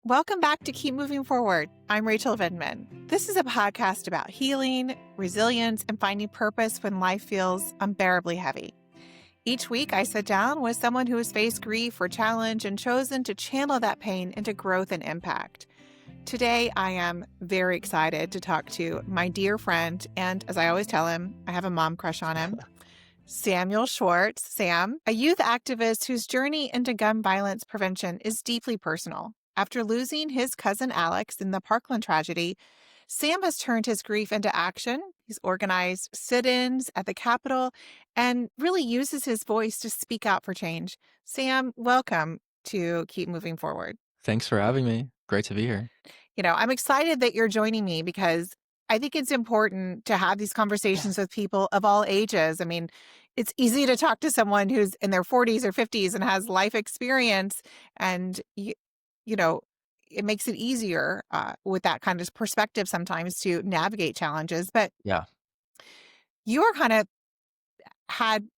Welcome back to Keep Moving Forward. I'm Rachel Vindman. This is a podcast about healing, resilience, and finding purpose when life feels unbearably heavy. Each week, I sit down with someone who has faced grief or challenge and chosen to channel that pain into growth and impact. Today, I am very excited to talk to my dear friend, and as I always tell him, I have a mom crush on him, Samuel Schwartz. Sam, a youth activist whose journey into gun violence prevention is deeply personal. After losing his cousin Alex in the Parkland tragedy, Sam has turned his grief into action. He's organized sit-ins at the Capitol and really uses his voice to speak out for change. Sam, welcome to Keep Moving Forward. Thanks for having me. Great to be here. I'm excited that you're joining me because I think it's important to have these conversations with people of all ages. I mean, it's easy to talk to someone who's in their 40s or 50s and has life experience, and it makes it easier with that kind of perspective sometimes to navigate challenges. But Yeah. you were kind of had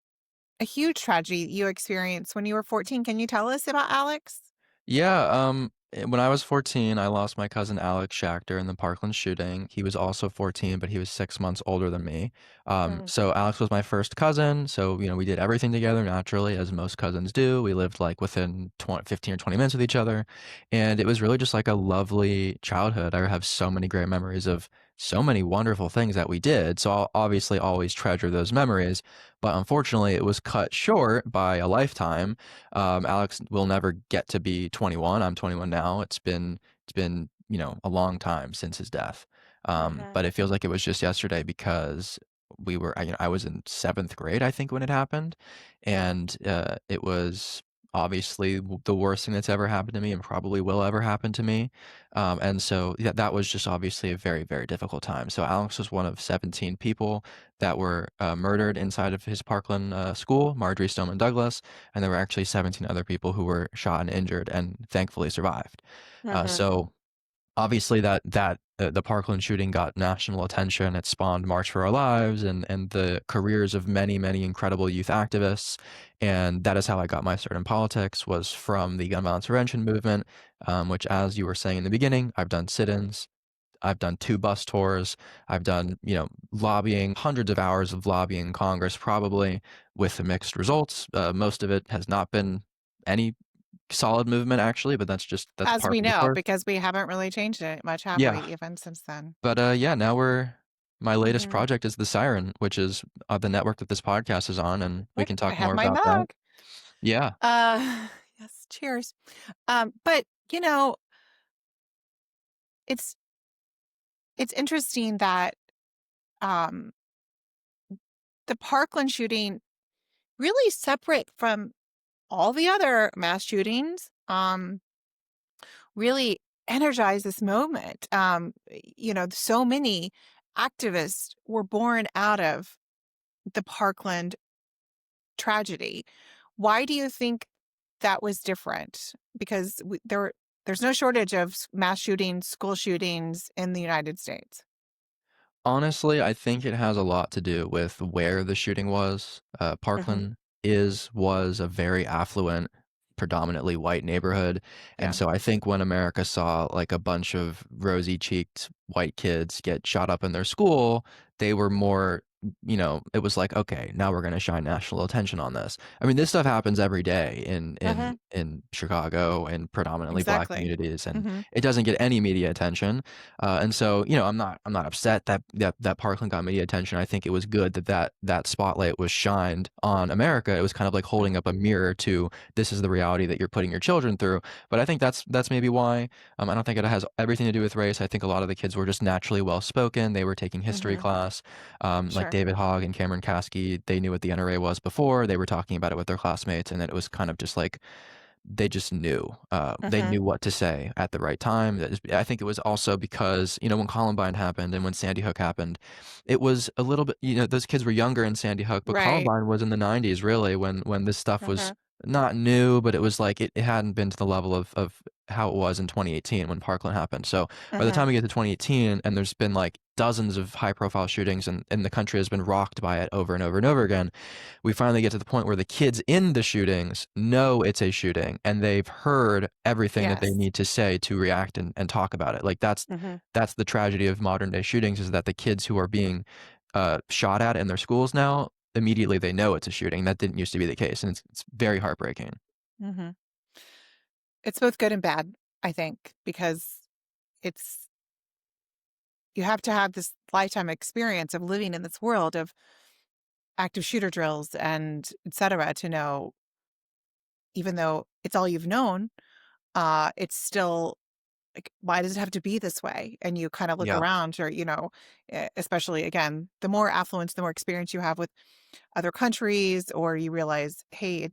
a huge tragedy you experienced when you were 14. Can you tell us about Alex? Yeah, when I was 14, I lost my cousin Alex Schachter in the Parkland shooting. He was also 14, but he was 6 months older than me. Mm. So Alex was my first cousin, so, we did everything together naturally, as most cousins do. We lived, like, within 15 or 20 minutes with each other, and it was really just, like, a lovely childhood. I have so many great memories of so many wonderful things that we did, so I'll obviously always treasure those memories, but unfortunately, it was cut short by a lifetime. Alex will never get to be 21. I'm 21 now. It's been a long time since his death. But it feels like it was just yesterday because I was in 7th grade, I think, when it happened, Yeah. and it was obviously the worst thing that's ever happened to me and probably will ever happen to me. And so yeah, that was just obviously a very, very difficult time. So Alex was one of 17 people that were murdered inside of his Parkland school, Marjorie Stoneman Douglas, and there were actually 17 other people who were shot and injured and thankfully survived. Mhm. So obviously the Parkland shooting got national attention. It spawned March for Our Lives and the careers of many, many incredible youth activists. And that is how I got my start in politics, was from the gun violence prevention movement, which, as you were saying in the beginning, I've done sit-ins. I've done 2 bus tours. I've done, lobbying, hundreds of hours of lobbying in Congress, probably with mixed results. Most of it has not been any solid movement, actually, but that's As part we of the know, course. because we haven't really changed it much, have we, Yeah, even since then? but, yeah, now my latest Mhm. project is the Siren, which is, the network that this podcast is on, and we Look, can I talk have more my about that. mug. Yeah. Yes, cheers. But it's it's interesting that um, the Parkland shooting really separate from all the other mass shootings. Really energized this moment. So many activists were born out of the Parkland tragedy. Why do you think that was different? Because there's no shortage of mass shootings, school shootings in the United States. Honestly, I think it has a lot to do with where the shooting was. Hmm. Parkland was a very affluent, predominantly white neighborhood, and Yeah. so I think when America saw, like, a bunch of rosy-cheeked white kids get shot up in their school, they were more, it was like, "Okay, now we're gonna shine national attention on this." I mean, this stuff happens every day in Hmm. in in Chicago and predominantly Black Exactly. communities, and Hmm. it doesn't get any media attention. And so, I'm not upset that Parkland got media attention. I think it was good that spotlight was shined on America. It was kind of like holding up a mirror to, this is the reality that you're putting your children through. But I think that's maybe why. I don't think it has everything to do with race. I think a lot of the kids were just naturally well spoken. They were taking history Hmm. class, like Sure. David Hogg and Cameron Kasky. They knew what the NRA was before. They were talking about it with their classmates, and then it was kind of just like they just knew. They Hmm. knew what to say at the right time. I think it was also because, when Columbine happened and when Sandy Hook happened, it was a little bit, those kids were younger in Sandy Hook, but Right. Columbine was in the 90s, really, when this stuff was Hmm. not new, but it was like it hadn't been to the level of how it was in 2018 when Parkland happened. So by the Hmm. time we get to 2018 and there's been like dozens of high-profile shootings, and the country has been rocked by it over and over and over again. We finally get to the point where the kids in the shootings know it's a shooting, and they've heard everything that they Yes. need to say to react and talk about it. Like Mm-hmm. that's the tragedy of modern day shootings, is that the kids who are being shot at in their schools now, immediately they know it's a shooting. That didn't used to be the case, and it's very heartbreaking. Mm-hmm. It's both good and bad, I think, because it's you have to have this lifetime experience of living in this world of active shooter drills and et cetera to know, even though it's all you've known, it's still like, why does it have to be this way? And you kind of look Yeah. around, or, especially again, the more affluence, the more experience you have with other countries, or you realize, hey,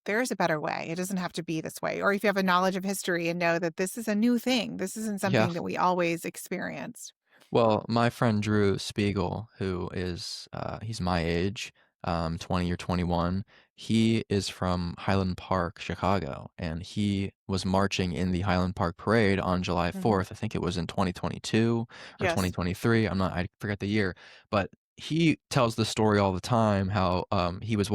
there is a better way. It doesn't have to be this way. Or if you have a knowledge of history and know that this is a new thing, this isn't Yeah. something that we always experienced. Well, my friend Drew Spiegel, who is he's my age, 20 or 21, he is from Highland Park, Chicago, and he was marching in the Highland Park Parade on July Hmm. 4th. I think it was in 2022 or Yes. 2023. I forget the year, but he tells the story all the time how he was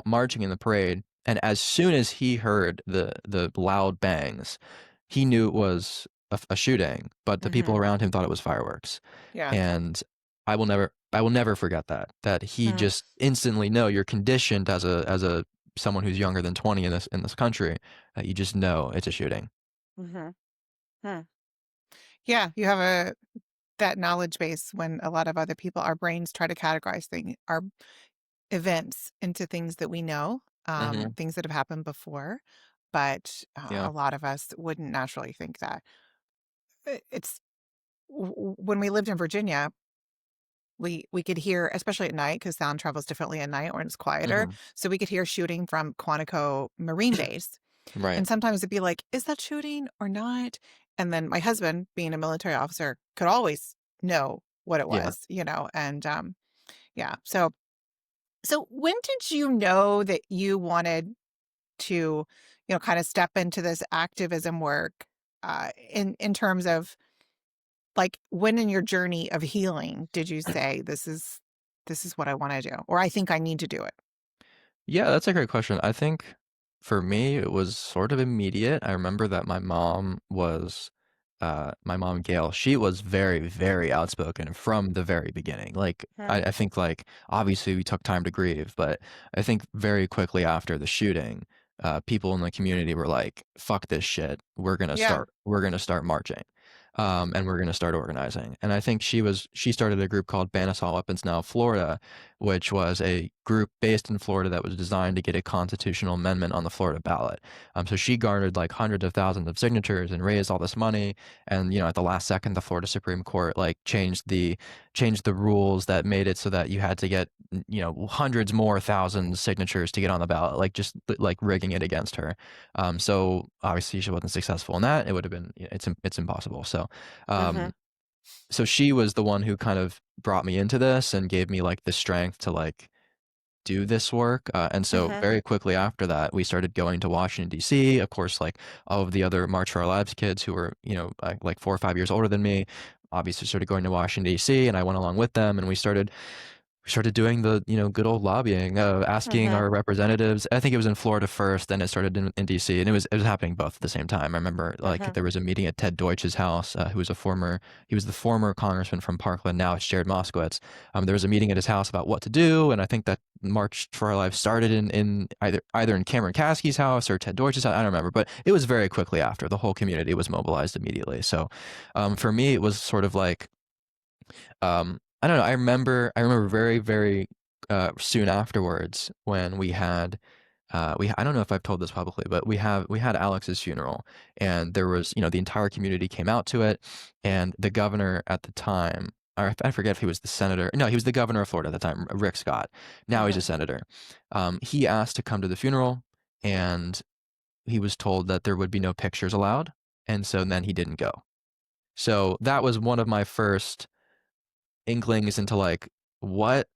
marching in the parade, and as soon as he heard the loud bangs, he knew it was a shooting, but the people Hmm. around him thought it was fireworks. Yeah. And I will never forget that he Hmm. just instantly know, you're conditioned as a someone who's younger than 20 in this country, that you just know it's a shooting. Hmm. Hmm. Yeah. You have that knowledge base when a lot of other people, our brains try to categorize our events into things that we know, Hmm. things that have happened before. But Yeah. a lot of us wouldn't naturally think that. It's when we lived in Virginia, we could hear, especially at night, because sound travels differently at night when it's quieter. Hmm. So we could hear shooting from Quantico Marine Base. Right. And sometimes it'd be like, is that shooting or not? And then my husband, being a military officer, could always know what it Yeah. was, and yeah. So when did you know that you wanted to, kind of step into this activism work, in terms of, like, when in your journey of healing did you say, this is what I want to do, or I think I need to do it? Yeah, that's a great question. I think for me, it was sort of immediate. I remember that my mom Gail, she was very, very outspoken from the very beginning. Like, I, Hmm. I think, like, obviously we took time to grieve, but I think very quickly after the shooting, people in the community were like, "Fuck this shit. Yeah. We're gonna start marching." And we're going to start organizing. And I think she started a group called Ban Assault Weapons Now Florida, which was a group based in Florida that was designed to get a constitutional amendment on the Florida ballot. So she garnered like hundreds of thousands of signatures and raised all this money. And at the last second, the Florida Supreme Court like changed the rules that made it so that you had to get hundreds more thousands signatures to get on the ballot, like just like rigging it against her. So obviously she wasn't successful in that. It would have been it's impossible. So Hmm. um, so she was the one who kind of brought me into this and gave me like the strength to like do this work. And so Hmm. very quickly after that, we started going to Washington, D.C. Of course, like all of the other March for Our Lives kids who were, like 4 or 5 years older than me, obviously started going to Washington, D.C. And I went along with them, and we started doing the good old lobbying, asking Hmm. our representatives. I think it was in Florida first, then it started in DC, and it was happening both at the same time. I remember like Hmm. there was a meeting at Ted Deutsch's house, he was the former congressman from Parkland. Now it's Jared Moskowitz. There was a meeting at his house about what to do, and I think that March for Our Lives started in either in Cameron Kasky's house or Ted Deutsch's house. I don't remember, but it was very quickly after. The whole community was mobilized immediately. So for me, it was sort of like I don't know. I remember very, very soon afterwards when we had I don't know if I've told this publicly, but we had Alex's funeral, and there was the entire community came out to it, and the governor at the time, or I forget if he was the senator. No, he was the governor of Florida at the time, Rick Scott. Now he's a Hmm. senator. He asked to come to the funeral, and he was told that there would be no pictures allowed, and so then he didn't go. So that was one of my first inklings into like, what,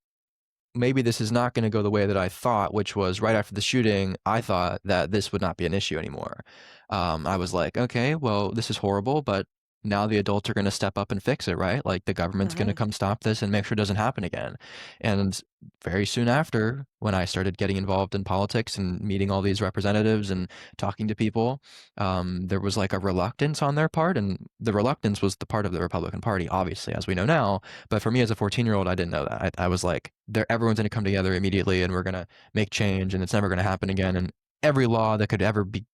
maybe this is not going to go the way that I thought, which was right after the shooting. I thought that this would not be an issue anymore. I was like, okay, well, this is horrible, but now the adults are going to step up and fix it, right? Like the government's going to Hmm. come stop this and make sure it doesn't happen again. And very soon after, when I started getting involved in politics and meeting all these representatives and talking to people, there was like a reluctance on their part. And the reluctance was the part of the Republican Party, obviously, as we know now. But for me as a 14-year-old, I didn't know that. I was like, everyone's going to come together immediately and we're going to make change and it's never going to happen again. And every law that could ever be,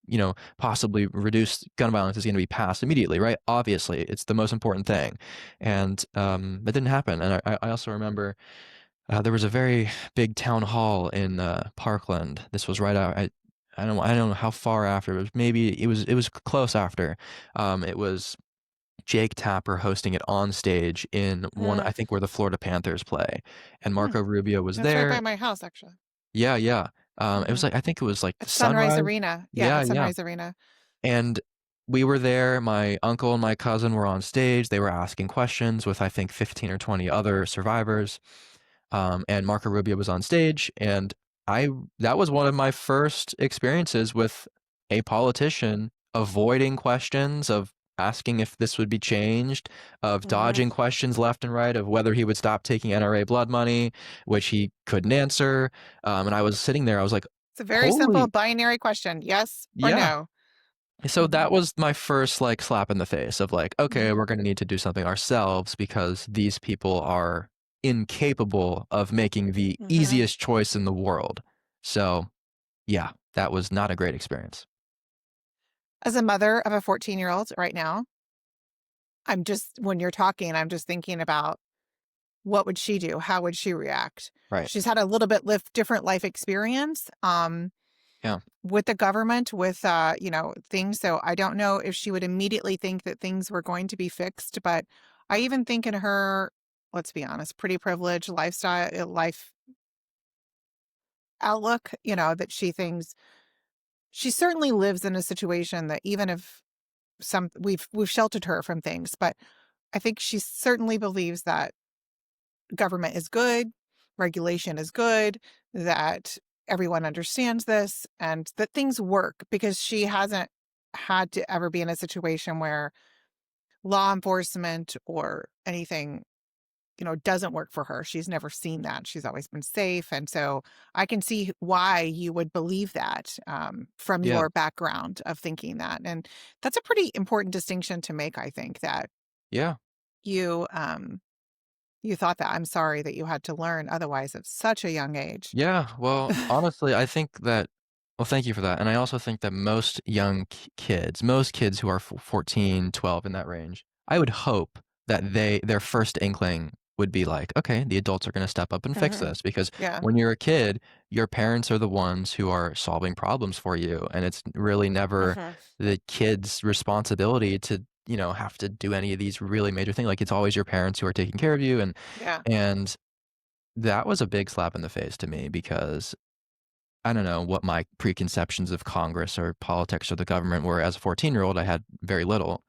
possibly reduce gun violence is going to be passed immediately, right? Obviously, it's the most important thing. And that didn't happen. And I also remember there was a very big town hall in Parkland. This was right out. I don't know how far after. It was close after. It was Jake Tapper hosting it on stage in one, I Mm. think, where the Florida Panthers play, and Hmm. Marco Rubio was That's right by there. my house, actually. Yeah, yeah. It Hmm. was like, I think it was like the At Sunrise Sunrise. Arena. Yeah, Yeah, at yeah. Sunrise Arena. And we were there. My uncle and my cousin were on stage. They were asking questions with, I think, 15 or 20 other survivors. And Marco Rubio was on stage. And I that was one of my first experiences with a politician avoiding questions, of asking if this would be changed, of Hmm. dodging questions left and right, of whether he would stop taking NRA blood money, which he couldn't answer. And I was sitting there, I was like, It's a very simple holy, binary question: yes or yeah. no. So Hmm. that was my first like slap in the face of like, okay, Hmm. we're going to need to do something ourselves because these people are incapable of making the Hmm. easiest choice in the world. So, yeah, that was not a great experience. As a mother of a 14-year-old right now, when you're talking, I'm just thinking about what would she do? How would she react? Right. She's had a little bit different life experience. Yeah. With the government, with things. So I don't know if she would immediately think that things were going to be fixed, but I even think in her, let's be honest, pretty privileged lifestyle, life outlook, that she thinks she certainly lives in a situation that even if we've sheltered her from things, but I think she certainly believes that government is good, regulation is good, that everyone understands this and that things work because she hasn't had to ever be in a situation where law enforcement or anything, doesn't work for her. She's never seen that. She's always been safe. And so I can see why you would believe that from Yeah. your background of thinking that. And that's a pretty important distinction to make, I think, that Yeah. you you thought that. I'm sorry that you had to learn otherwise at such a young age. Yeah, well, honestly, I think that well, thank you for that. And I also think that most young kids, most kids who are 14, 12 in that range, I would hope that their first inkling would be like, okay, the adults are going to step up and fix Mhm. this because Yeah. when you're a kid, your parents are the ones who are solving problems for you, and it's really never Mhm. the kid's responsibility to, have to do any of these really major things. Like it's always your parents who are taking care of you, and Yeah. and that was a big slap in the face to me because I don't know what my preconceptions of Congress or politics or the government were. As a 14-year-old, I had very little.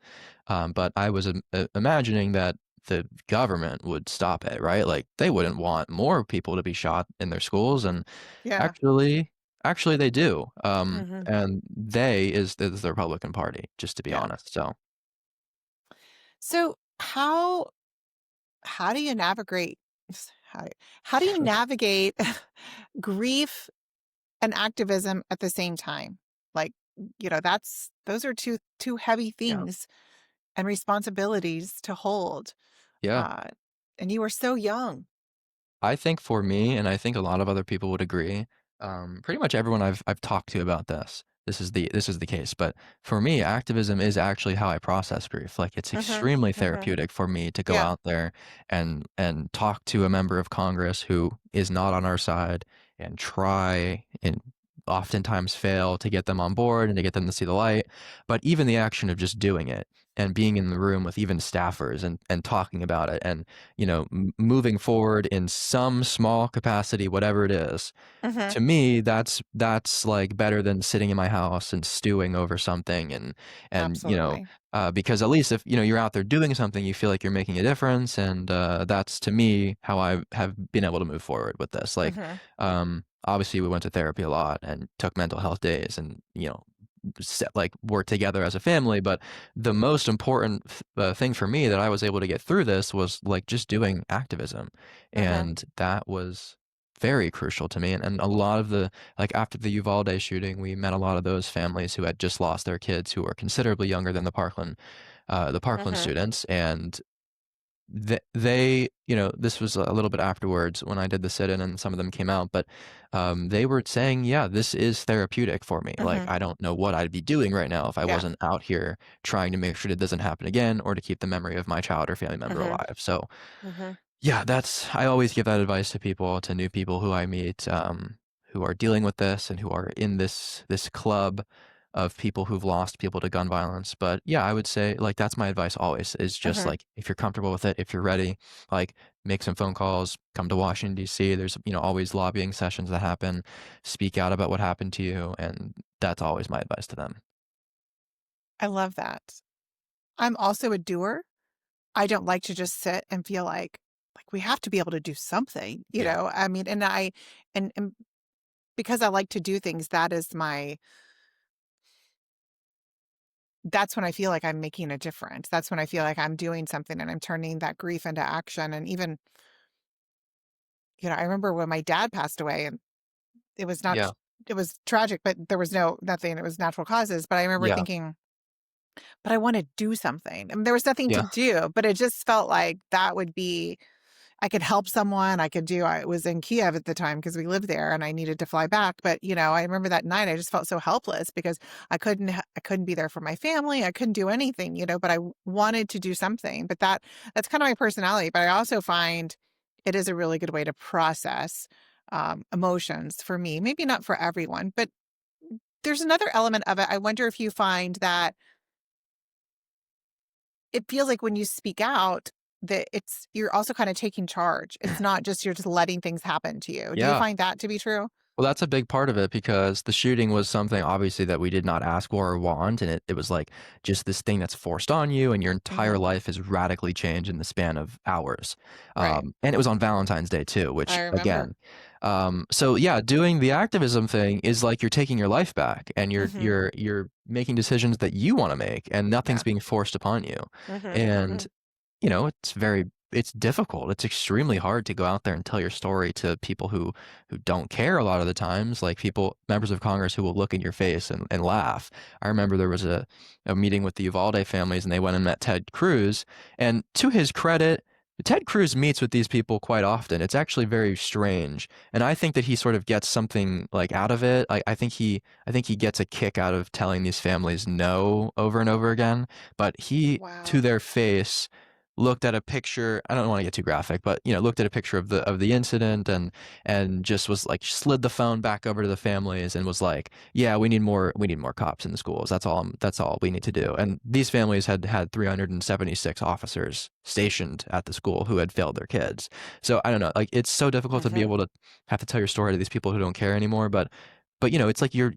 But I was imagining that the government would stop it, right? Like they wouldn't want more people to be shot in their schools. And Yeah. actually they do. Mhm. And is the Republican Party, just to be Yeah. honest. So So how do you navigate how how do you navigate grief and activism at the same time? Like, those are two heavy yeah. things and responsibilities to hold. Yeah. Uh, and you were so young. I think for me, and I think a lot of other people would agree, pretty much everyone I've talked to about this is the case. But for me, activism is actually how I process grief. Like it's Mhm. extremely Mhm. therapeutic for me to go Yeah. out there and talk to a member of Congress who is not on our side and try and oftentimes fail to get them on board and to get them to see the light. But even the action of just doing it and being in the room with even staffers and talking about it and moving forward in some small capacity, whatever it is. Mhm. To me, that's like better than sitting in my house and stewing over something and Absolutely. because at least if you're out there doing something, you feel like you're making a difference, and that's to me how I have been able to move forward with this. Like, Mhm. obviously, we went to therapy a lot and took mental health days, and work together as a family. But the most important thing for me that I was able to get through this was like just doing activism, Mm-hmm. and that was very crucial to me. And a lot of the like after the Uvalde shooting, we met a lot of those families who had just lost their kids who were considerably younger than the Parkland Mm-hmm. students, and they, this was a little bit afterwards when I did the sit-in and some of them came out, but they were saying, yeah, this is therapeutic for me. Like, Mm-hmm. I don't know what I'd be doing right now if I Yeah. wasn't out here trying to make sure it doesn't happen again or to keep the memory of my child or family member Mm-hmm. alive. So, Mm-hmm. yeah, I always give that advice to people, to new people who I meet, who are dealing with this and who are in this club of people who've lost people to gun violence. But yeah, I would say like that's my advice always is just Mm-hmm. like if you're comfortable with it, if you're ready, like make some phone calls, come to Washington D.C. There's always lobbying sessions that happen, speak out about what happened to you, and that's always my advice to them. I love that. I'm also a doer. I don't like to just sit and feel like we have to be able to do something, Yeah. I mean, and because I like to do things, that's when I feel like I'm making a difference. That's when I feel like I'm doing something and I'm turning that grief into action. And even, I remember when my dad passed away and it was not, Yeah. it was tragic, but there was nothing, it was natural causes. But I remember Yeah. thinking, but I want to do something. I mean, there was nothing to Yeah. do, but it just felt like that would be I could help someone. I was in Kiev at the time because we lived there and I needed to fly back. But, I remember that night I just felt so helpless because I couldn't be there for my family. I couldn't do anything, but I wanted to do something. But that's kind of my personality. But I also find it is a really good way to process emotions for me. Maybe not for everyone, but there's another element of it. I wonder if you find that it feels like when you speak out that you're also kind of taking charge. It's not just you're just letting things happen to you. Do you Yeah. find that to be true? Well, that's a big part of it because the shooting was something obviously that we did not ask for or want, and it was like just this thing that's forced on you, and your entire Mhm. life has radically changed in the span of hours. Right. And it was on Valentine's Day too, I which remember. again, so yeah, doing the activism thing is like you're taking your life back, and you're Mhm. you're you're making decisions that you want to make, and nothing's Yeah. being forced upon you. Mhm. And Mhm. it's difficult. It's extremely hard to go out there and tell your story to people who don't care a lot of the times, like members of Congress who will look in your face and laugh. I remember there was a meeting with the Uvalde families and they went and met Ted Cruz. And to his credit, Ted Cruz meets with these people quite often. It's actually very strange. And I think that he sort of gets something like out of it. I think he gets a kick out of telling these families no over and over again. But he, to Wow. their face, looked at a picture. I don't want to get too graphic, but looked at a picture of the incident and just was like slid the phone back over to the families and was like, "Yeah, we need more cops in the schools. That's all we need to do." And these families had 376 officers stationed at the school who had failed their kids. So I don't know, like it's so difficult to be Mhm. able to have to tell your story to these people who don't care anymore, but it's like you're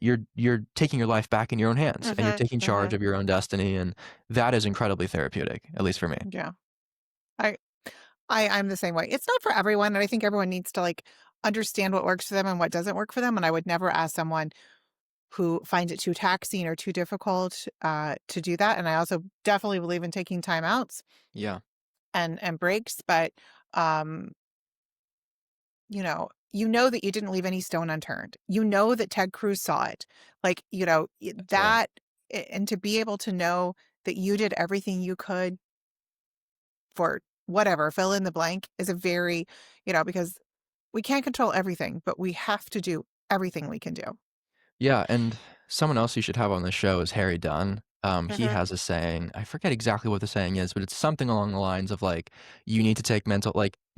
taking your life back in your own hands and you're Mhm. taking charge Mhm. of your own destiny, and that is incredibly therapeutic, at least for me. Yeah. I I'm the same way. It's not for everyone, and I think everyone needs to understand what works for them and what doesn't work for them. And I would never ask someone who finds it too taxing or too difficult to do that. And I also definitely believe in taking time outs Yeah. and breaks, but um that you didn't leave any stone unturned. You know that Ted Cruz saw it. That's right. That and to be able to know that you did everything you could for whatever, fill in the blank is a very, because we can't control everything, but we have to do everything we can do. Yeah, and someone else you should have on the show is Harry Dunn. He Mhm. has a saying. I forget exactly what the saying is, but it's something along the lines of like, you need to take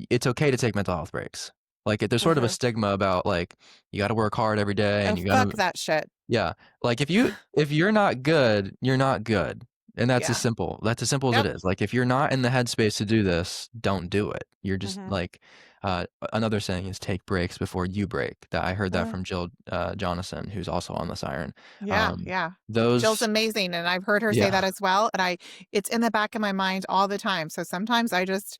it's okay to take mental health breaks. Like, there's sort of a Mhm. stigma about like, you got to work hard every day Oh, and you got fuck to, that shit. yeah. Like if you're not good, you're not good. And Yeah. that's as simple as it Yep. is. Like if you're not in the headspace to do this, don't do it. You're just Mhm. like another saying is take breaks before you break. That I heard that Mm. from Jill Jonathan, who's also on the Siren. Yeah, Um yeah. Jill's those amazing, and I've heard her say yeah. that as well, and it's in the back of my mind all the time. So sometimes I just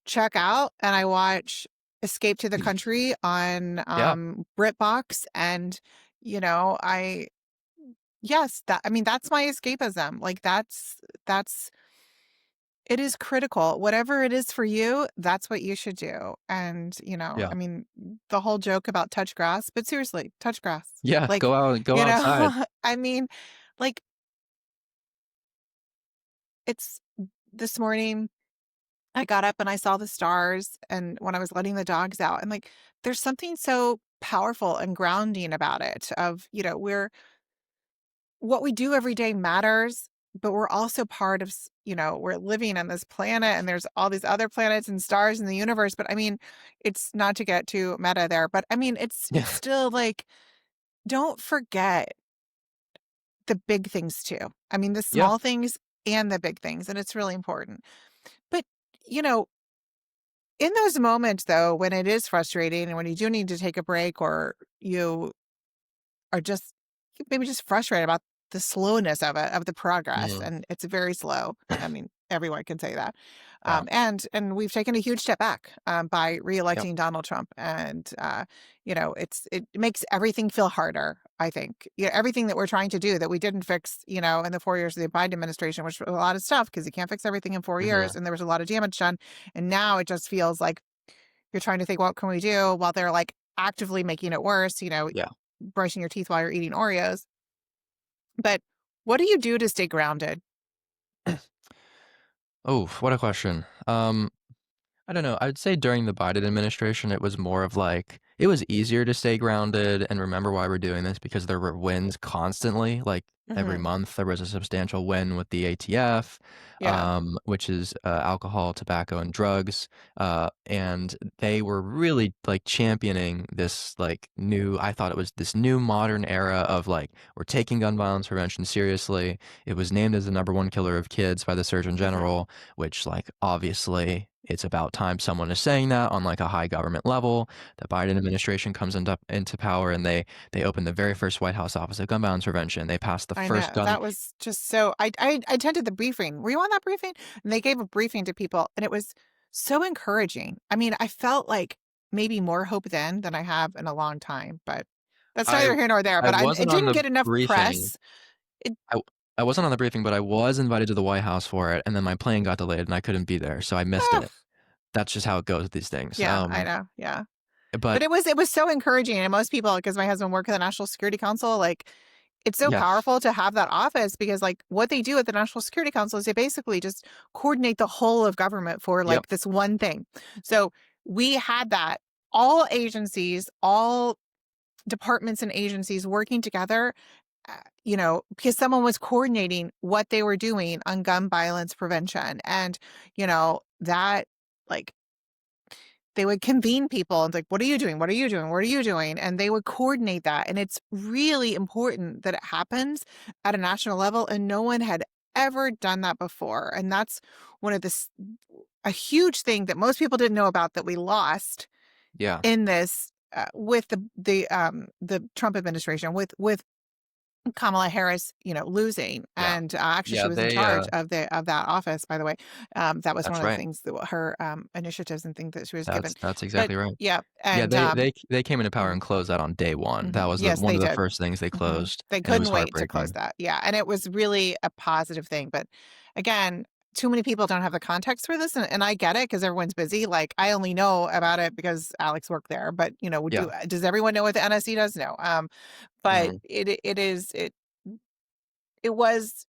check out and I watch Escape to the Country on Yeah. BritBox, and I Yes, I mean, that's my escapism. Like, that's it is critical. Whatever it is for you, that's what you should do. And, I Yeah. mean, the whole joke about touch grass, but seriously, touch grass. Yeah, Like, go outside. I mean, like, it's this morning, I got up and I saw the stars and when I was letting the dogs out, and like, there's something so powerful and grounding about it of, what we do every day matters, but we're also part of, we're living on this planet and there's all these other planets and stars in the universe. But I mean, it's not to get too meta there, but I mean, it's Yeah. still like, don't forget the big things too. I mean, the Yeah. small things and the big things, and it's really important. But, you know, in those moments though, when it is frustrating and when you do need to take a break or you are just maybe just frustrated about the slowness of it, of the progress, Mhm. and it's very slow. I mean, everyone can say that. Yeah. And we've taken a huge step back by Yep. reelecting Donald Trump, and it makes everything feel harder. I think everything that we're trying to do that we didn't fix, in the 4 years of the Biden administration, which was a lot of stuff because you can't fix everything in 4 years, Mhm. and there was a lot of damage done. And now it just feels like you're trying to think, what can we do, while they're like actively making it worse. Yeah. Brushing your teeth while you're eating Oreos. But what do you do to stay grounded? Oh, what a question. I don't know. I'd say during the Biden administration, it was more of like it was easier to stay grounded and remember why we're doing this because there were wins constantly. Like every Mhm. month, there was a substantial win with the ATF, Yeah. which is alcohol, tobacco, and drugs. And they were really like championing this like new. I thought it was this new modern era of like we're taking gun violence prevention seriously. It was named as the #1 killer of kids by the Surgeon Mhm. General, which like obviously it's about time someone is saying that on like a high government level. The Biden administration comes into power and they opened the very first White House office of gun violence prevention. They passed the I first know. gun. That was just so I attended the briefing. Were you on that briefing? And they gave a briefing to people, and it was so encouraging. I mean, I felt like maybe more hope then than I have in a long time, but that's I neither here nor there. I But it wasn't on didn't the get enough briefing. press. It I I wasn't on the briefing, but I was invited to the White House for it, and then my plane got delayed and I couldn't be there, so I missed oh, it. That's just how it goes with these things. yeah, I know. Yeah. But But it was so encouraging, and most people, because my husband worked at the National Security Council, like, it's so yeah. powerful to have that office because, like, what they do at the National Security Council is they basically just coordinate the whole of government for, Yep. like, this one thing. So, we had that, all agencies, all departments and agencies working together, because someone was coordinating what they were doing on gun violence prevention, and, that, like, they would convene people and like, "What are you doing? What are you doing? What are you doing?" And they would coordinate that. And it's really important that it happens at a national level. And no one had ever done that before. And that's one of this a huge thing that most people didn't know about that we lost Yeah. in this with the Trump administration with Kamala Harris, losing, Yeah. and, actually she Yeah, was in they, charge of that office, by the way. That was one that's of the right. things that her, initiatives and things that she was given. That's But exactly right. yeah, Yeah, and, they came into power mhm, and closed that on day 1. That was the yes, one they of the did. first things they Mhm. closed, They and it was couldn't wait to close heartbreaking. that. Yeah, and it was really a positive thing, but again, too many people don't have the context for this, and I get it because everyone's busy. Like, I only know about it because Alex worked there, but, Yeah. does everyone know what the NSC does? No. But Mhm. it was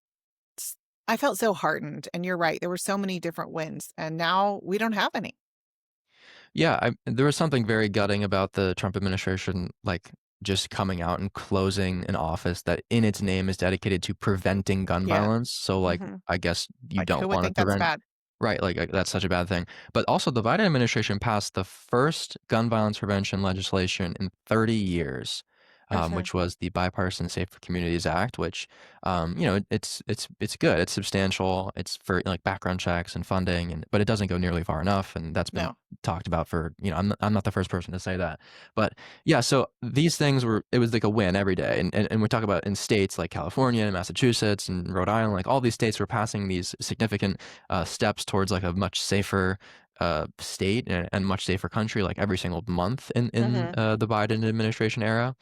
I felt so heartened, and you're right, there were so many different wins, and now we don't have any. Yeah, there was something very gutting about the Trump administration, like, just coming out and closing an office that in its name is dedicated to preventing gun Yeah, violence, so, like, mhm. I guess you Like, who don't would wanna think that's prevent. bad? Right, like, that's such a bad thing. But also the Biden administration passed the first gun violence prevention legislation in 30 years, Okay. which was the Bipartisan Safer Communities Act, which, it's good, it's substantial, it's for, like, background checks and funding, but it doesn't go nearly far enough, and that's been No. talked about for I'm not the first person to say that. But, yeah, so these things it was like a win every day, and we talk about in states like California and Massachusetts and Rhode Island, like, all these states were passing these significant steps towards like a much safer state and much safer country like every single month in Mhm. the Biden administration era.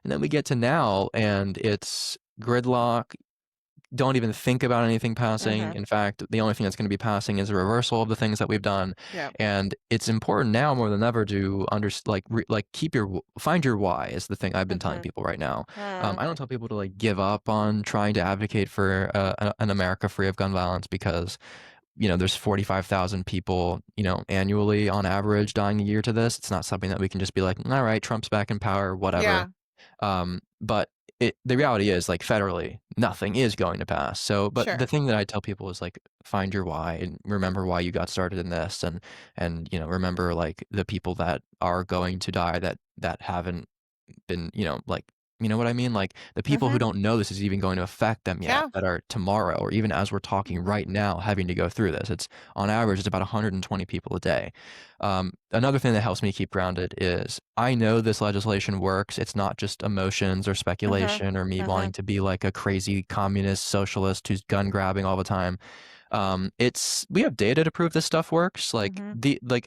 And then we get to now, and it's gridlock, don't even think about anything passing. Mm-hmm. In fact, the only thing that's going to be passing is a reversal of the things that we've done. Yeah. And it's important now more than ever to find your why is the thing I've been telling Mm-hmm. people right now. Mm. I don't tell people to like give up on trying to advocate for an America free of gun violence because there's 45,000 people, annually on average dying a year to this. It's not something that we can just be like, all right, Trump's back in power, whatever. Yeah. But the reality is like federally, nothing is going to pass. So, but the Sure. thing that I tell people is like, find your why and remember why you got started in this, and remember like the people that are going to die that haven't been, like, you know what I mean? Like the people Mm-hmm. who don't know this is even going to affect them yet, Yeah. that are tomorrow, or even as we're talking right now, having to go through this. It's on average, it's about 120 people a day. Another thing that helps me keep grounded is I know this legislation works. It's not just emotions or Mm-hmm. speculation or me Mm-hmm. wanting to be like a crazy communist socialist who's gun grabbing all the time. We have data to prove this stuff works. Mm-hmm.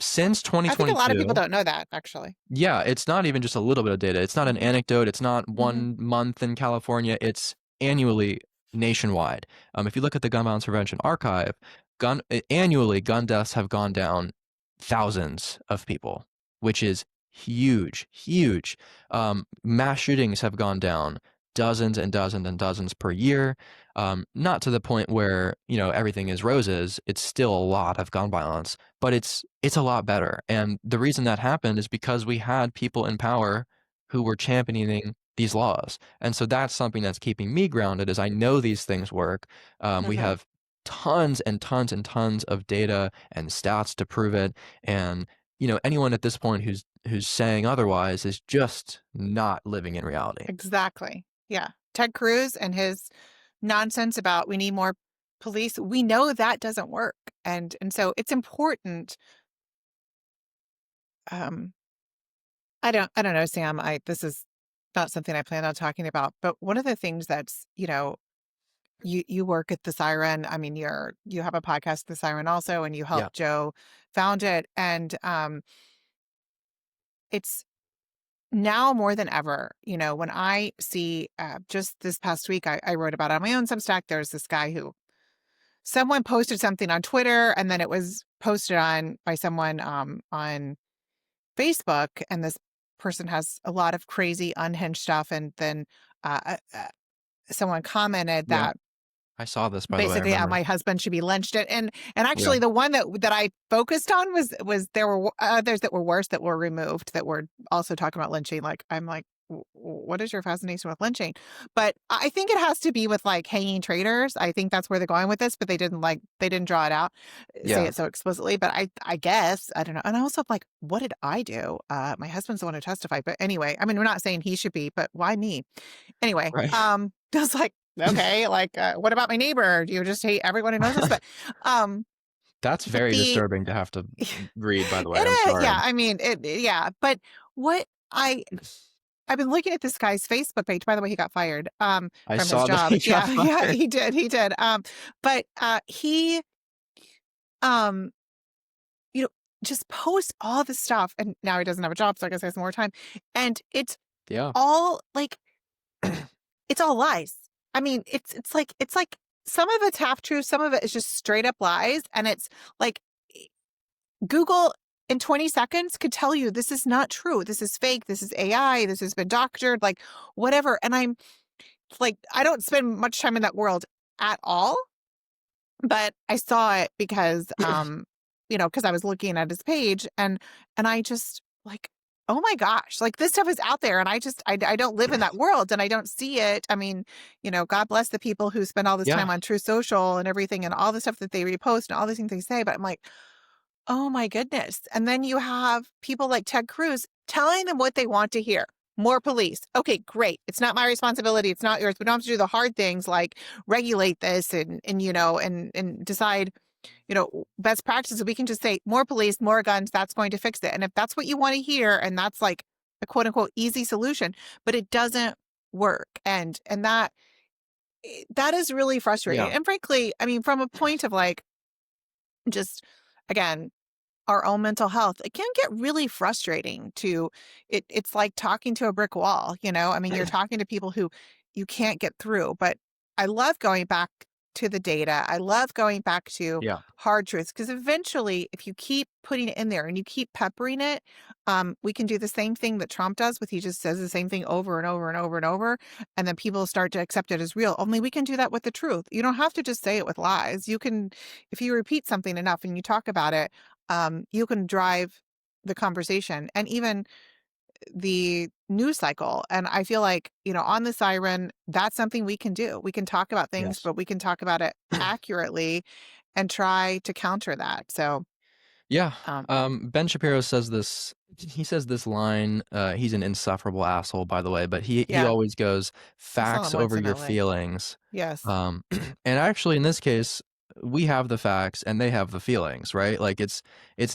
Since I think a lot of people 2022. don't know that, actually. Yeah, it's not even just a little bit of data. It's not an Mm-hmm. anecdote. It's not Mm-hmm. 1 month in California. It's annually nationwide. If you look at the Gun Violence Prevention Archive, annually gun deaths have gone down thousands of people, which is huge, huge. Mass shootings have gone down dozens and dozens and dozens per year. Not to the point where everything is roses. It's still a lot of gun violence, but it's a lot better. And the reason that happened is because we had people in power who were championing these laws. And so that's something that's keeping me grounded, is I know these things work. We Mm-hmm. have tons and tons and tons of data and stats to prove it. And anyone at this point who's saying otherwise is just not living in reality. Exactly. Yeah. Ted Cruz and his nonsense about we need more police. We know that doesn't work. And so it's important. Um, I don't know, Sam. This is not something I planned on talking about, but one of the things that's, you work at the Siren. I mean, you have a podcast, the Siren, also, and you Yeah. helped Joe found it. And it's now more than ever, when I see, just this past week, I wrote about it on my own Substack. There's this guy who someone posted something on Twitter, and then it was posted on by someone on Facebook, and this person has a lot of crazy unhinged stuff, and then someone commented Yeah. that I saw this, by the way. I basically, remember. my husband should be lynched. And Yeah. actually, the one that I focused on was there were others that were worse, that were removed, that were also talking about lynching. Like, I'm like, what is your fascination with lynching? But I think it has to be with like hanging traitors. I think that's where they're going with this, but they didn't draw it out, say Yeah. it so explicitly. But I guess I don't know. And I also like, what did I do? My husband's the one who testified. But anyway, I mean, we're not saying he should be, but why me? Anyway, Right. I was like, okay, like, what about my neighbor? Do you just hate everyone who knows this? Um, That's but very the disturbing to have to read, by the way. it I'm is, sorry. yeah. I mean, yeah. But what I've been looking at this guy's Facebook page. By the way, he got fired I from his saw that job. he got Yeah, yeah, fired. he did. But he um, you know, just posts all this stuff, and now he doesn't have a job, so I guess he has more time. And it's Yeah. all like it's all lies. I mean, it's like some of it's half true, some of it is just straight up lies, and it's like Google in 20 seconds could tell you this is not true. This is fake. This is AI. This has been doctored, like whatever. And I'm like, I don't spend much time in that world at all, but I saw it because because I was looking at his page, and I just like, oh my gosh, like this stuff is out there, and I don't live in that world, and I don't see it. I mean, God bless the people who spend all this Yeah. time on True Social and everything, and all the stuff that they repost and all these things they say, but I'm like, oh my goodness. And then you have people like Ted Cruz telling them what they want to hear. More police. Okay, great. It's not my responsibility. It's not yours. We don't have to do the hard things like regulate this and decide, best practices. We can just say more police, more guns. That's going to fix it. And if that's what you want to hear, and that's like a quote unquote easy solution, but it doesn't work. And that is really frustrating. Yeah. And frankly, I mean, from a point of like, just again, our own mental health, it can get really frustrating it's like talking to a brick wall. I mean, you're talking to people who you can't get through. But I love going back to the data. I love going back to Yeah. hard truths, because eventually, if you keep putting it in there and you keep peppering it, we can do the same thing that Trump does, with he just says the same thing over and over and over and over, and then people start to accept it as real. Only we can do that with the truth. You don't have to just say it with lies. You can, if you repeat something enough and you talk about it, you can drive the conversation and even the news cycle. And I feel like, on the Siren, that's something we can do. We can talk about things, Yes. but we can talk about it accurately and try to counter that. So, Yeah. um, Ben Shapiro says this. He says this line. He's an insufferable asshole, by the way, but he yeah, always goes I saw facts them once over in your LA. feelings. Yes. And actually, in this case, we have the facts and they have the feelings, right? Like it's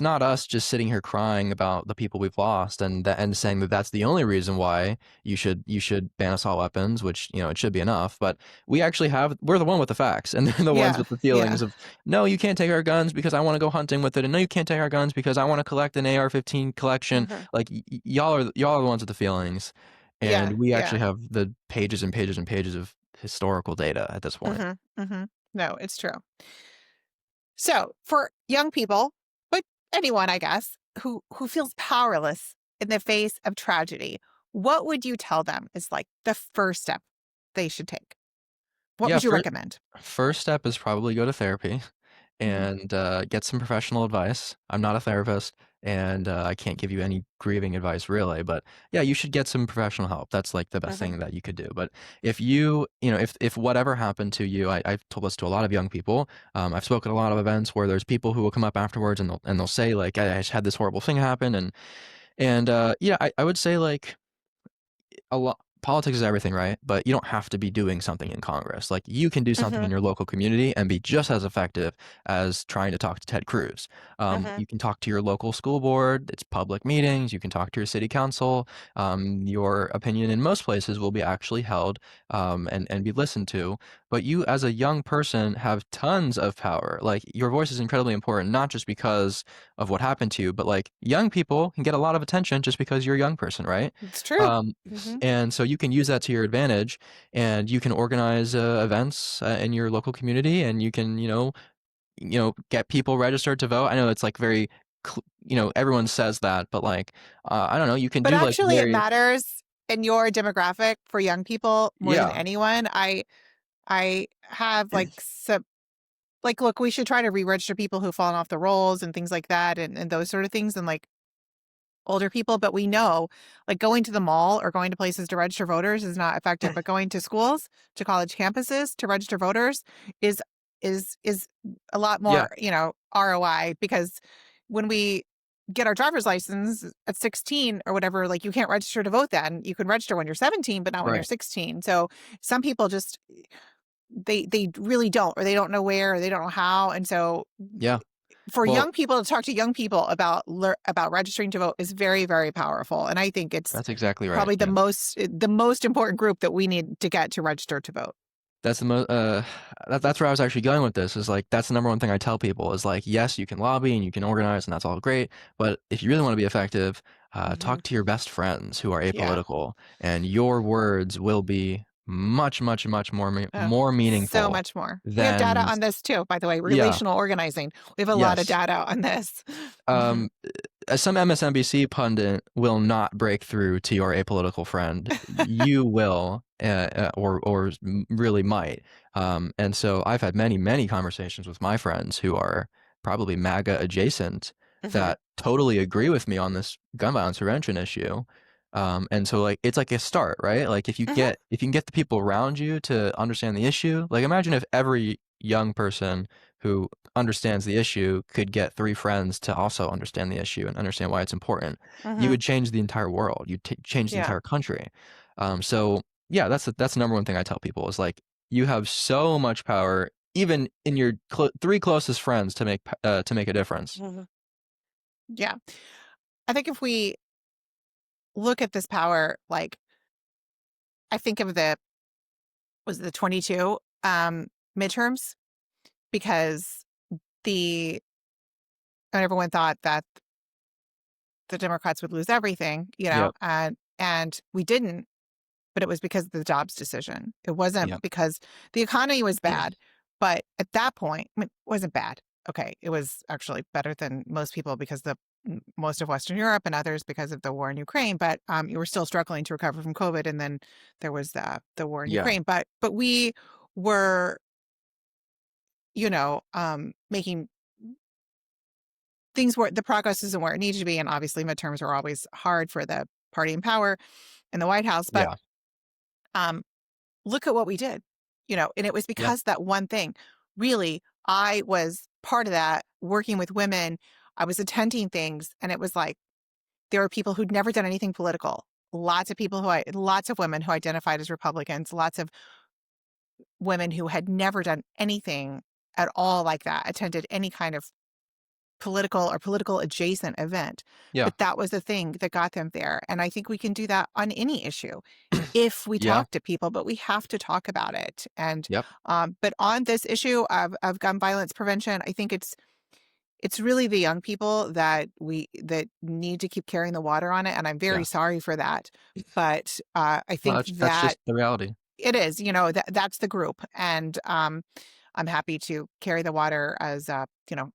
not us just sitting here crying about the people we've lost and saying that that's the only reason why you should ban assault weapons, which it should be enough. But we're the one with the facts, and they're the ones Yeah. with the Yeah. feelings of no, you can't take our guns because I want to go hunting with it, and no, you can't take our guns because I want to collect an AR-15 collection. Mhm. Like y'all are the ones with the feelings, Yeah. and we actually Yeah. have the pages and pages and pages of historical data at this point. No, it's true. So for young people, but anyone, I guess, who feels powerless in the face of tragedy, what would you tell them is like the first step they should take? What Yeah, would you recommend? first step is probably go to therapy Mhm. and get some professional advice. I'm not a therapist, and I can't give you any grieving advice really, but yeah, you should get some professional help. That's like the best Mhm. thing that you could do. But if if whatever happened to you, I've told this to a lot of young people. I've spoken at a lot of events where there's people who will come up afterwards and they'll say like, I just had this horrible thing happen, and yeah, I would say like a lot politics is everything, right? But you don't have to be doing something in Congress. Like you can do something in Mhm. your local community and be just as effective as trying to talk to Ted Cruz. Mhm. You can talk to your local school board. It's public meetings. You can talk to your city council. Your opinion in most places will be actually held and be listened to. But you, as a young person, have tons of power. Like your voice is incredibly important, not just because of what happened to you, but like young people can get a lot of attention just because you're a young person, right? It's true. Um, Mhm. and so you can use that to your advantage, and you can organize events in your local community, and you can, get people registered to vote. I know it's like very, everyone says that, but like, I don't know, you can But do like actually, it very, matters in your demographic for young people more than yeah, anyone. I have like some, like, look, we should try to re-register people who've fallen off the rolls and things like that, and those sort of things, and like older people. But we know, like, going to the mall or going to places to register voters is not effective. But going to schools, to college campuses to register voters is is a lot yeah, more, ROI, because when we get our driver's license at 16 or whatever, like, you can't register to vote then. You can register when you're 17, but not when you're right, 16. So some people just they really don't, or they don't know where, or they don't know how. And so yeah. for Well, young people to talk to young people about registering to vote is very, very powerful. And I think it's that's exactly right. probably the Yeah. most important group that we need to get to register to vote. That's the most. That's where I was actually going with this. Is like that's the number one thing I tell people is like, yes, you can lobby and you can organize, and that's all great. But if you really want to be effective, Hmm. talk to your best friends who are Yeah. apolitical, and your words will be much, much, much Oh, more so meaningful much more. We have data than on this too, by the way, yeah, relational organizing. We have a lot of yes. data on this. Hmm. Um, some MSNBC pundit will not break through to your apolitical friend. You will, or really might. And so I've had many, many conversations with my friends who are probably MAGA adjacent Hmm. that totally agree with me on this gun violence prevention issue. And so like it's like a start, right? Like Hmm. if you can get the people around you to understand the issue, like imagine if every young person who understands the issue could get three friends to also understand the issue and understand why it's important, you Hmm. would change the entire world. You'd change the Yeah. entire country. So yeah, that's the number one thing I tell people is like you have so much power, even in your three closest friends, to make a difference. Hmm. Yeah. I think if we look at this power, like, I think of the 22 midterms, because the and everyone thought that the Democrats would lose everything, Yep. and we didn't. but it was because of the jobs decision. It Yeah. wasn't because the economy was bad, but at that point, I mean, it wasn't bad. Okay, it was actually better than most people because most of Western Europe and others because of the war in Ukraine. But you were still struggling to recover from COVID, and then there was the war in Yeah. Ukraine. But we were, making things where the progress isn't where it needed to be, and obviously midterms are always hard for the party in power in the White House. But Yeah. um, look at what we did, and it was Yeah. because that one thing. Really, I was part of that, working with women. I was attending things, and it was like there were people who'd never done anything political. Lots of women who identified as Republicans, lots of women who had never done anything at all like that, attended any kind of political or political adjacent event. Yeah. But that was the thing that got them there. And I think we can do that on any issue if we Yeah. talk to people, but we have to talk about it. And Yep. but on this issue of gun violence prevention, I think it's really the young people that need to keep carrying the water on it. And I'm very Yeah. sorry for that. But I Well, think that's that just the reality. it is, that's the group. And I'm happy to carry the water as a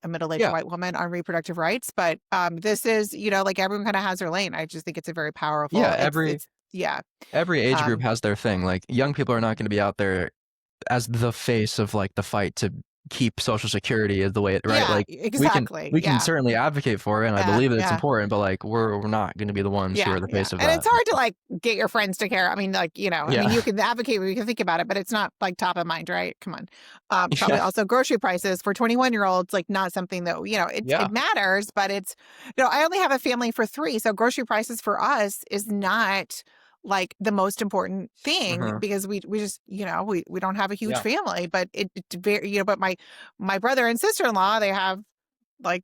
middle-aged Yeah. white woman on reproductive rights. But this is, like everyone kind of has their lane. I just think it's a very Yeah. powerful, yeah. Every age group Um, has their thing. Like, young people are not going to be out there as the face of like the fight to keep Social Security is the way it, right? yeah, Like, exactly. we can Yeah. certainly advocate for it, and I Yeah. believe that it's Yeah. important, but like we're not going to be the ones who Yeah, are the yeah. face of And that. it's hard to like get your friends to care. I mean, like, Yeah. you can advocate, you can think about it, but it's not like top of mind, right? Come on. Probably Yeah. also grocery prices for 21-year-olds, like not something that, Yeah. it matters, but it's, I only have a family for 3. So grocery prices for us is not like the most important thing Uh-huh. because we just, we don't have a huge Yeah. family, but it's very, but my brother and sister-in-law, they have like,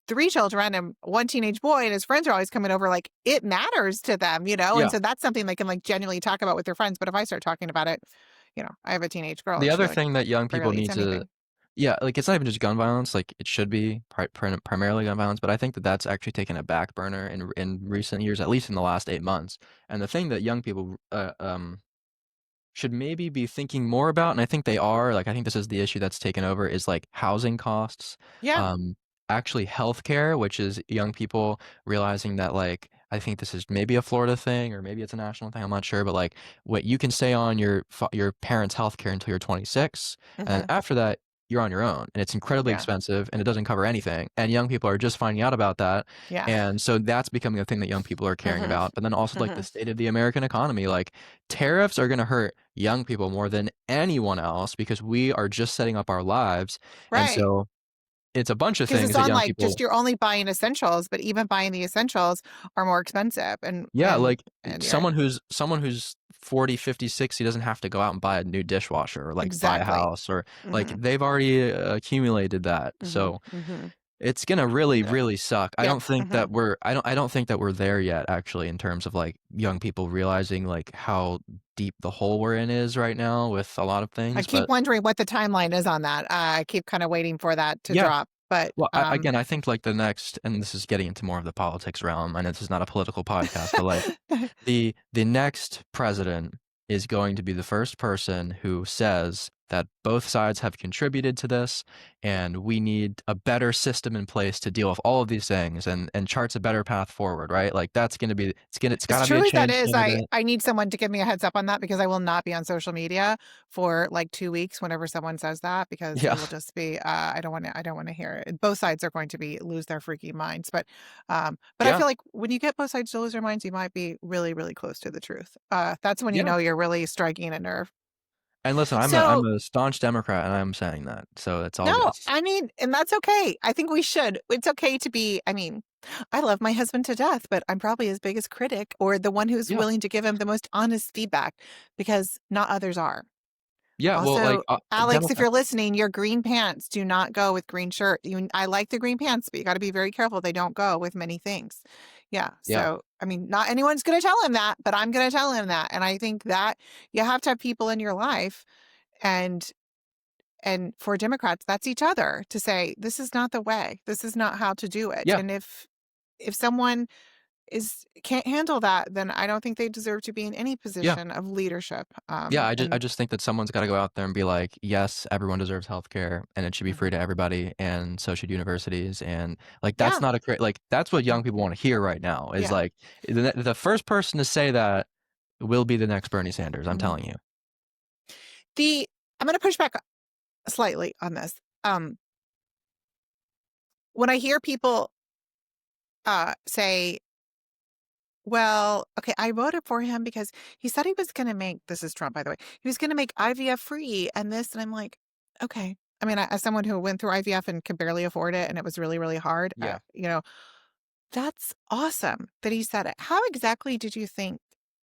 3 children and 1 teenage boy, and his friends are always coming over. Like, it matters to them, and Yeah. so that's something they can like genuinely talk about with their friends. But if I start talking about it, I have a teenage girl The and she other like thing that young people barely eats need to, anything. yeah, like it's not even just gun violence. Like, it should be primarily gun violence, but I think that that's actually taken a back burner in recent years, at least in the last 8 months. And the thing that young people should maybe be thinking more about, and I think they are, like, I think this is the issue that's taken over, is like housing costs, Yeah, um, actually healthcare, which is young people realizing that, like, I think this is maybe a Florida thing or maybe it's a national thing, I'm not sure, but like what you can stay on your parents' healthcare until you're 26, and then hmm, after that you're on your own, and it's incredibly yeah, expensive and it doesn't cover anything, and young people are just finding out about that, yeah, and so that's becoming a thing that young people are caring hmm, about. But then also like hmm, the state of the American economy, like tariffs are going to hurt young people more than anyone else because we are just setting up our lives. And right. so it's a bunch of Because it's things that on young like just people, you're only buying essentials, but even buying the essentials are more expensive, and yeah, like yeah, someone who's 40, 50, 60 doesn't have to go out and buy a new dishwasher or like buy a exactly. house or like Hmm, they've already accumulated that. hmm, So hmm, it's gonna really, yeah, really suck. yeah, hmm. I don't think that we're there yet actually in terms of like young people realizing like how deep the hole we're in is right now with a lot of I things. keep But wondering what the timeline is on that. I keep kind of waiting for that to yeah, drop, but well, again, I think like the next, and this is getting into more of the politics realm. I know this is not a political podcast, but like the next president is going to be the first person who says that both sides have contributed to this, and we need a better system in place to deal with all of these things, and charts a better path forward, right? Like that's going to be it's as got to be true a as that change is, candidate. I need someone to give me a heads up on that because I will not be on social media for like 2 weeks whenever someone says that because it Yeah, will just be I don't want to hear it. Both sides are going to be lose their freaking minds, but I yeah, feel like when you get both sides to lose their minds, you might be really really close to the truth. That's when you yeah. know you're really striking a nerve. And listen, I'm So a staunch Democrat, and I'm saying that, so it's all good. no, I mean, and that's okay. I think we should. It's okay to be, I mean, I love my husband to death, but I'm probably his biggest critic or the one who's Yeah, willing to give him the most honest feedback because not others are. yeah. Well, like Also, Alex, if Democrat. you're listening, your green pants do not go with green shirt. I like the green pants, but you got to be very careful. They don't go with many things. Yeah. Yeah, So, I mean, not anyone's going to tell him that, but I'm going to tell him that. And I think that you have to have people in your life and for Democrats, that's each other to say, this is not the way. This is not how to do it. yeah, And if someone can't handle that, then I don't think they deserve to be in any Yeah. position of leadership. Yeah, I And just think that someone's gotta go out there and be like, "Yes, everyone deserves healthcare, and it should be Mhm. free to everybody, and so should universities," and, like, that's Yeah, not a great like, that's what mm, young people wanna hear right now is, yeah. like, the first person to say that will be the next Bernie Sanders, I'm Mhm. telling you. The I'm going to push back slightly on this. Um, when I hear people say, "Well, okay, I voted for him because he said he was going to make," this is Trump, by the way, "he was going to make IVF free and this," and I'm like, okay. I mean, as someone who went through IVF and could barely afford it, and it was really, really hard, Yeah. that's awesome that he said it. How exactly did you think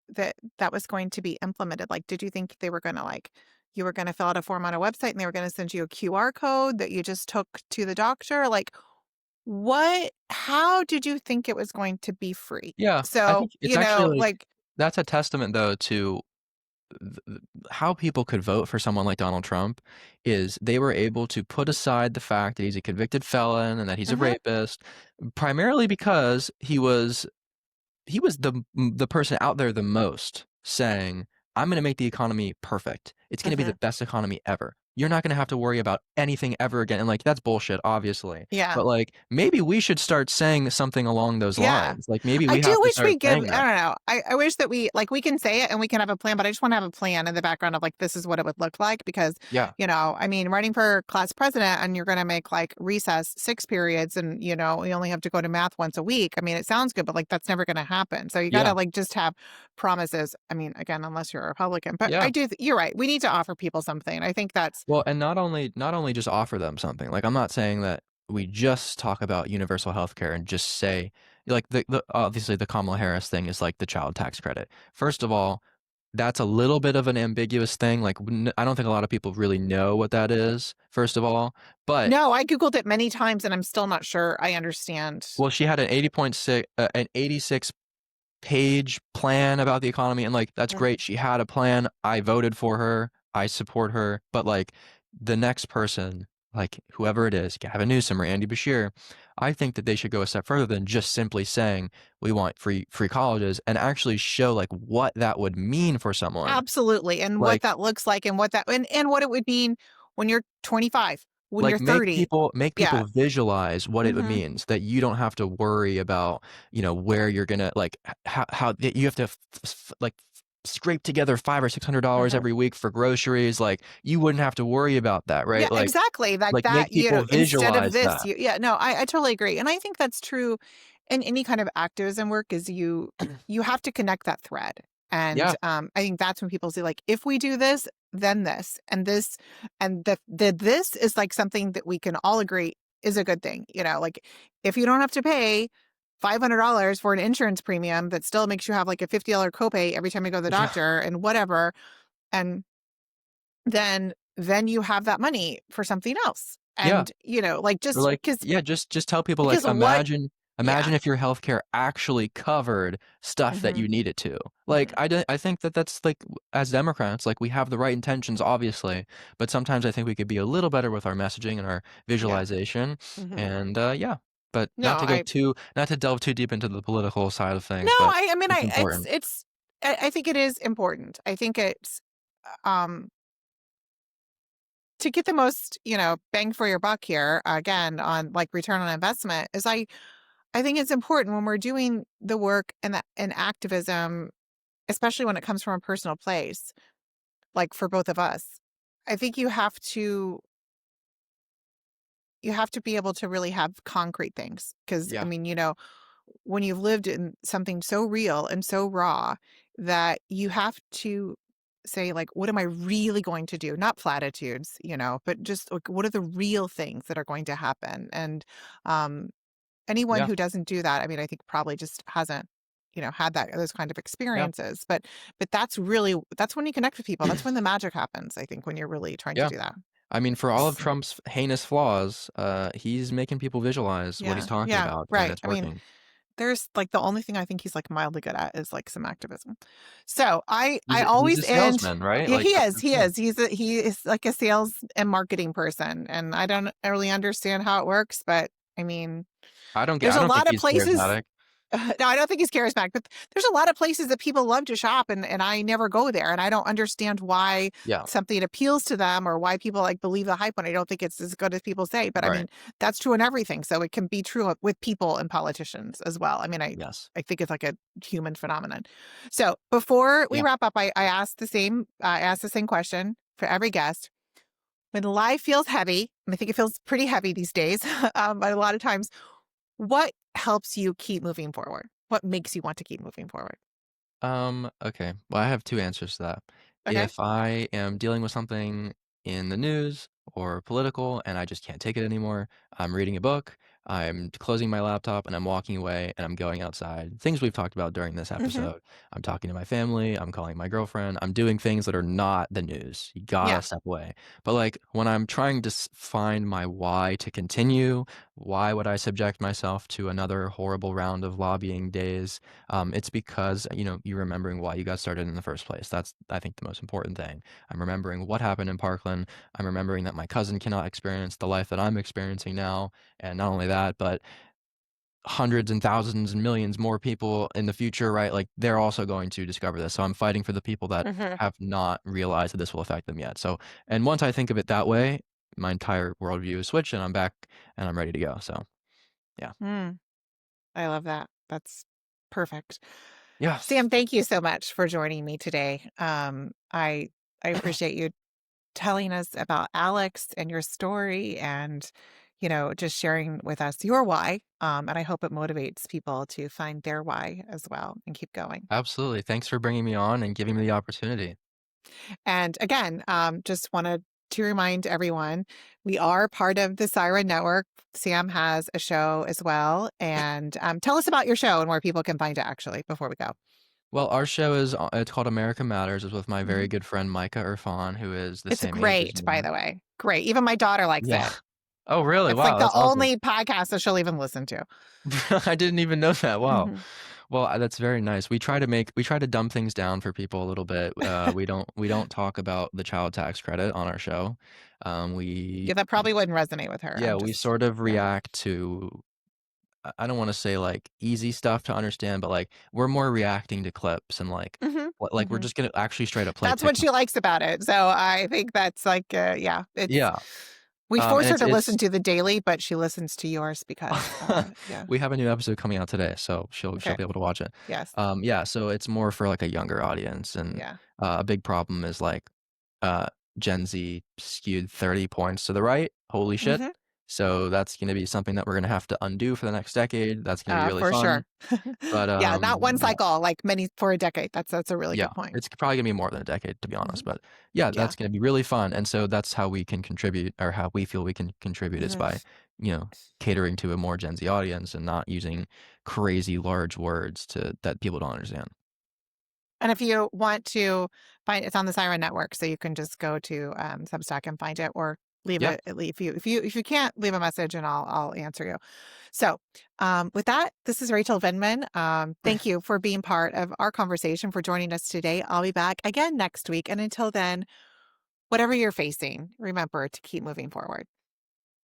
that that was going to be implemented? Like, did you think they were gonna, like, you were gonna fill out a form on a website and they were gonna send you a QR code that you just took to the doctor? Like, how did you think it was going to be free? Yeah, I So, think it's actually, like like that's a testament, though, to th how people could vote for someone like Donald Trump is they were able to put aside the fact that he's a convicted felon and that he's a mhm, rapist, primarily because he was the person out there the most saying, "I'm gonna make the economy perfect. It's gonna be the mhm. best economy ever. You're not gonna have to worry about anything ever again," and, like, that's bullshit, obviously, Yeah. but, like, maybe we should start saying something along those Yeah. lines, like, maybe I we do have to wish start we give saying I that. don't know. I wish that we can say it and we can have a plan, but I just wanna have a plan in the background of, like, this is what it would look like because, Yeah, I mean, running for class president and you're gonna make, like, recess 6 periods and, you only have to go to math once a week. I mean, it sounds good, but, like, that's never gonna happen. So you yeah, gotta, like, just have promises. I mean, again, unless you're a Republican, but yeah. you're right. We need to offer people something. I think that's Well, and not only just offer them something, like, I'm not saying that we just talk about universal healthcare and just say like, the obviously, the Kamala Harris thing is, like, the child tax credit. First of all, that's a little bit of an ambiguous thing, like, I don't think a lot of people really know what that is, first of all, but No, I Googled it many times and I'm still not sure I understand. well, she had an 86 page plan about the economy, and, like, that's Mhm. great. She had a plan. I voted for her. I support her. But, like, the next person, like, whoever it is, Gavin Newsom or Andy Bashir, I think that they should go a step further than just simply saying, "We want free colleges," and actually show, like, what that would mean for someone. Absolutely, and what Like that looks like and what that and what it would mean when you're 25, when you're Like, 30. make Yeah. people visualize what it Mhm. means, that you don't have to worry about, where you're gonna like, h how that you have to scrape together 5 or $600 Mhm. every week for groceries, like, you wouldn't have to worry about that, Yeah, right? exactly, like Make that, people instead of visualize this, that. yeah, no, I totally agree, and I think that's true in any kind of activism work is you have to connect that thread, and, Yeah, I think that's when people say, like, "If we do this, then this, and this is, like, something that we can all agree is a good thing," like, if you don't have to pay $500 for an insurance premium that still makes you have, like, a $50 copay every time you go to the yeah, doctor and whatever, and then you have that money for something else. yeah. And, like, Or, just like because yeah, just tell people, like, because what imagine yeah. if your healthcare actually covered stuff that Mhm, you needed to. Like, mhm. I think that that's, like as Democrats, like, we have the right intentions, obviously, but sometimes I think we could be a little better with our messaging and our Yeah. visualization, Mhm. and, yeah. But No, not to delve too deep into the political side of no, things, but I mean, it's important. I think it is important. I think it's, um, to get the most, bang for your buck here, again, on, like, return on investment is I think it's important when we're doing the work and activism, especially when it comes from a personal place, like, for both of us. I think you have to be able to really have concrete things because I Yeah, mean, when you've lived in something so real and so raw that you have to say, like, what am I really going to do? Not platitudes, but just like, what are the real things that are going to happen? And um, anyone yeah, who doesn't do that, I mean, I think probably just hasn't, had those kind of yeah, experiences. But that's when you connect with people. That's when the magic happens. I think when you're really trying to yeah. do that. I mean, for all of Trump's heinous flaws, he's making people visualize what he's Yeah, talking yeah, about, and right. it's I mean, working. there's like the only thing I think he's like mildly good at is like some activism. So I He's always a end. salesman, right? Yeah, Like, he that's is. his He thing. is. He is like a sales and marketing person, and I don't really understand how it works, but I mean, there's I a don't think lot of he's places. charismatic. No, I don't think he's charismatic, but there's a lot of places that people love to shop, and I never go there, and I don't understand why Yeah, something appeals to them or why people like believe the hype when I don't think it's as good as people say. But I right. mean, that's true in everything, so it can be true with people and politicians as well. I mean, Yes. I think it's like a human phenomenon. So before we Yeah. wrap up, I asked the same question for every guest. When life feels heavy, and I think it feels pretty heavy these days, but a lot of times, what helps you keep moving forward? What makes you want to keep moving forward? Okay. Well, I have 2 answers to that. Okay. If I am dealing with something in the news or political and I just can't take it anymore, I'm reading a book, I'm closing my laptop, and I'm walking away, and I'm going outside. Things we've talked about during this Hmm. episode. I'm talking to my family, I'm calling my girlfriend, I'm doing things that are not the news. You Yeah. gotta step away. But, like, when I'm trying to find my why to continue, why would I subject myself to another horrible round of lobbying days? It's because, you're remembering why you got started in the first place. That's, I think, the most important thing. I'm remembering what happened in Parkland. I'm remembering that my cousin cannot experience the life that I'm experiencing now. And not only that, but hundreds and thousands and millions more people in the future, right? Like they're also going to discover this. So I'm fighting for the people that Hmm. have not realized that this will affect them yet. So, and once I think of it that way, my entire worldview is switched and I'm back and I'm ready to go. So, yeah. Mm, I love that. That's perfect. Yes. Sam, thank you so much for joining me today. I appreciate you telling us about Alex and your story and, just sharing with us your why. And I hope it motivates people to find their why as well and keep going. Absolutely. Thanks for bringing me on and giving me the opportunity. And again, just wanted to remind everyone we are part of the Siren Network. Sam has a show as well. And tell us about your show and where people can find it actually before we go. Well, our show it's called America Matters. It's with my very Mhm. good friend Micah Irfan, who is the It's same age as great, by me. the way. Great. Even my daughter likes Yeah. it. Oh, really? It's like Wow, the that's awesome. only podcast that she'll even listen to. I didn't even know that. Wow. Mhm. Well, that's very nice. We try to dumb things down for people a little bit. We don't talk about the child tax credit on our show. Yeah, We that probably wouldn't resonate with her. Yeah, I'm we just, sort of yeah. react to I don't wanna say, like, easy stuff to understand, but, like, we're more reacting to clips and, like, Hmm. we're Hmm. just gonna actually straight up play That's what TikTok. she likes about it. So I think that's like, yeah, Yeah, we force and her to listen it's to the daily, but she listens to yours because, yeah. we have a new episode coming out today, so she'll Okay. be able to watch it. Yes. Yeah, so it's more for, like, a younger audience, and, Yeah. a big problem is, like, uh, Gen Z skewed 30 points to the right. Holy shit. Hmm. So that's gonna be something that we're gonna have to undo for the next decade. That's gonna be really For fun. sure. But, Yeah. Not one yeah. cycle, like many for a decade. That's a really Yeah, good point. it's probably gonna be more than a decade, to be honest, Hmm. but yeah, Yeah. that's gonna be really fun, and so that's how we can contribute, or how we feel we can contribute, is Hmm. by, you know, catering to a more Gen Z audience and not using crazy large words to that people don't understand. And if you want to find it's on the Siren Network, so you can just go to Substack and find it, or leave Yeah. it. If you can't leave a message, and I'll answer you. So with that, this is Rachel Vinman. Thank you for being part of our conversation, for joining us today. I'll be back again next week, and until then, whatever you're facing, remember to keep moving forward.